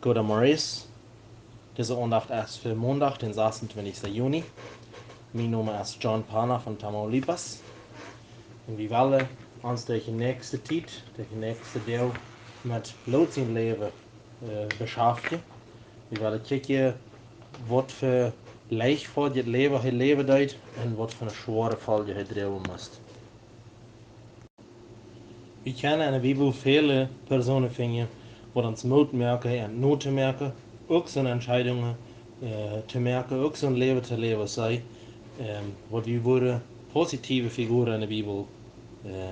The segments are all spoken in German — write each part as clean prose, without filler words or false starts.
Goda Morris. Deze aandacht is voor maandag, den 26. Juni. Mijn naam is John Pana van Tamaulipas. En we willen ons de nächste tijd, de nächste deel, met loodsen leven beschäftigen. We willen kijken wat voor leicht voor het leven duidt en wat voor een zware val je dreven moest. We kennen in de Bibel viele Personen vinden, die ons Mut merken en nood te merken, ook zijn entscheidungen te merken, ook zijn leven te leven zijn, wat we worden positieve Figuren in de Bibel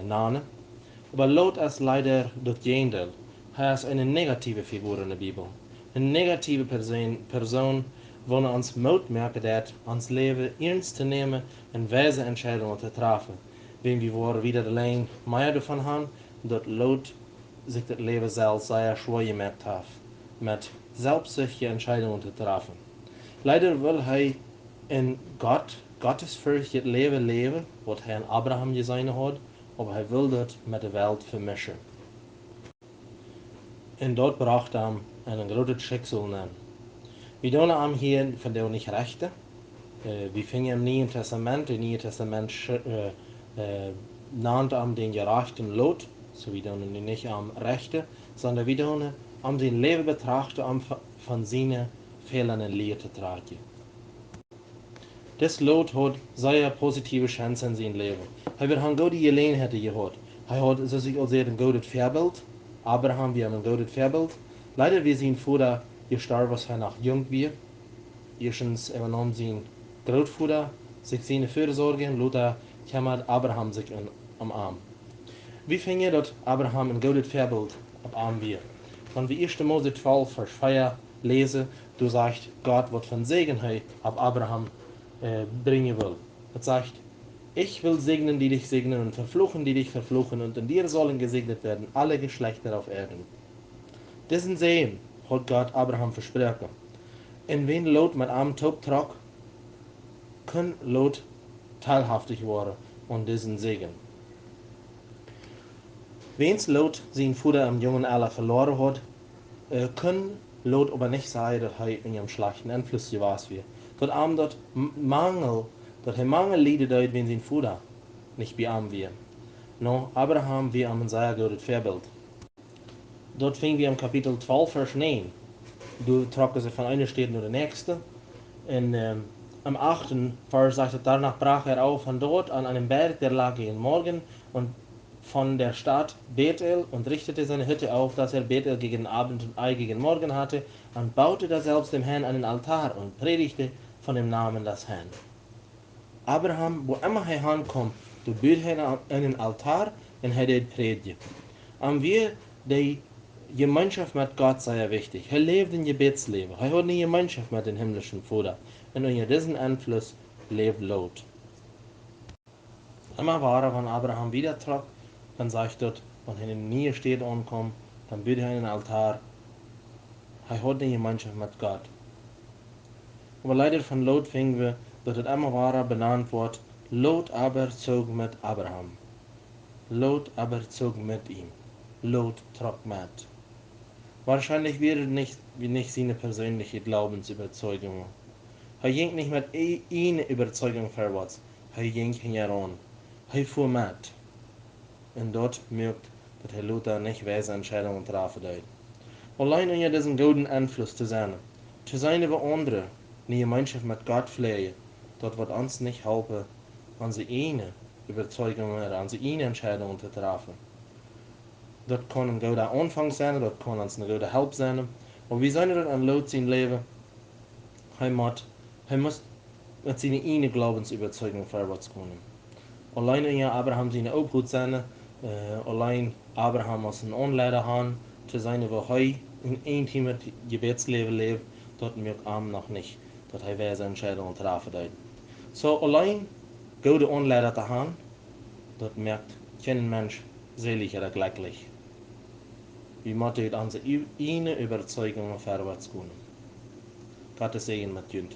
nennen. Aber Lot ist leider das Gegenteil. Er ist eine negative Figur in der Bibel. Eine negative Person, die uns Mut merken, dat ons Leben ernst zu nehmen und weise Entscheidungen zu treffen. Wenn wir wieder allein mehr davon haben, dass Lot sich das Leben selbst sehr schwer gemerkt hat, mit selbstsüchtigen Entscheidungen zu treffen. Leider will er in Gottesfurcht das Leben leben, was er in Abraham gesehen hat, aber er will das mit der Welt vermischen. Und dort braucht er einen großen Schicksal nehmen. Wir tun hier von der nicht Rechte. Wir finden im Neuen Testament nennt den gerechten Lot, so wir tun nicht Rechte, sondern wir tun sein Leben betrachten, von seinen Fehlern in Lehre zu tragen. Das Lot hat sehr positive Chancen in seinem Leben. Er wird eine gute Gelegenheit gehabt. Er hat sich als ein gutes Vorbild. Abraham war ein gutes Vorbild. Leider wir sein Vater gestorben, als er noch jung war. Erstens übernahm sein Großvater sich seine Fürsorge und Lot kümmert Abraham sich am Arm. Wir finden, dass Abraham ein gutes Vorbild am Arm war. Wenn wir 1. Mose 12, Vers 4 lesen, du sagst, Gott wird von Segen auf Abraham bringen will. Es sagt, ich will segnen, die dich segnen und verfluchen, die dich verfluchen und in dir sollen gesegnet werden alle Geschlechter auf Erden. Diesen Segen hat Gott Abraham versprochen. Und wenn Lot mit einem Tod trug, kann Lot teilhaftig werden an diesen Segen. Wenn Lot seinen Vater im jungen Alter verloren hat, kann Lot aber nicht sagen, dass er in einem schlechten Einfluss gewesen wäre. Tot am dat hij mangel lieden uit wenn zijn Vater nicht bei ihm war. No, Abraham war ein sehr gutes Vorbild. Dort fingen wir im Kapitel 12, Vers 9. Du trocken sie von einer Stadt nach der nächste. Und am 8. Vers sagt er, danach brach er auf von dort an einem Berg, der lag gegen Morgen, und von der Stadt Bethel und richtete seine Hütte auf, dass er Bethel gegen Abend und Ei gegen Morgen hatte, und baute da selbst dem Herrn einen Altar und predigte von dem Namen des Herrn. Abraham, wo immer er ankommt, du baut einen Altar und er predigt. Und wir, die Gemeinschaft mit Gott sehr wichtig. Er lebt in Gebetsleben. Er hat eine Gemeinschaft mit dem himmlischen Vater. Und unter diesem Einfluss lebt Lot. Immer war, wenn Abraham wieder trug, dann sagt dort, wenn er in der Nähe steht ankommt, dann baut er einen Altar. Er hat eine Gemeinschaft mit Gott. Aber leider von Lot finden wir, dass es immer wahrer benannt wird, Lot aber zog mit Abraham. Lot aber zog mit ihm. Lot trug mit. Wahrscheinlich wäre nicht seine persönliche Glaubensüberzeugung. Er ging nicht mit einer Überzeugung vorwärts. Er ging heran. Er fuhr mit. Und dort merkt, dass Luther nicht weise Entscheidungen treffen wird. Allein unter diesen guten Einfluss zu sein wie andere, eine Gemeinschaft mit Gott pflegen, dort wird uns nicht helfen, unsere eigene Überzeugungen oder unsere eigene Entscheidungen zu treffen. Dat kan een goede aanvang zijn, dat kan ons een goede help zijn. Maar we zijn er aan Lot zijn leven. Hij moet met zijn eigen Glaubensüberzeugung vorwärts komen. Allein in Abraham zijn opvoed zijn, allein Abraham als een aanleider gaan, te zijn waar hij in intieme Gebetsleven leeft, dat merkt hem nog niet, dat hij wijze Entscheidungen treffen wird. So allein goede aanleider te gaan, dat merkt geen mens selig oder glücklich. Wir müssen unsere eigene Überzeugung vorwärts gehen. Gottes Segen mit Jünd.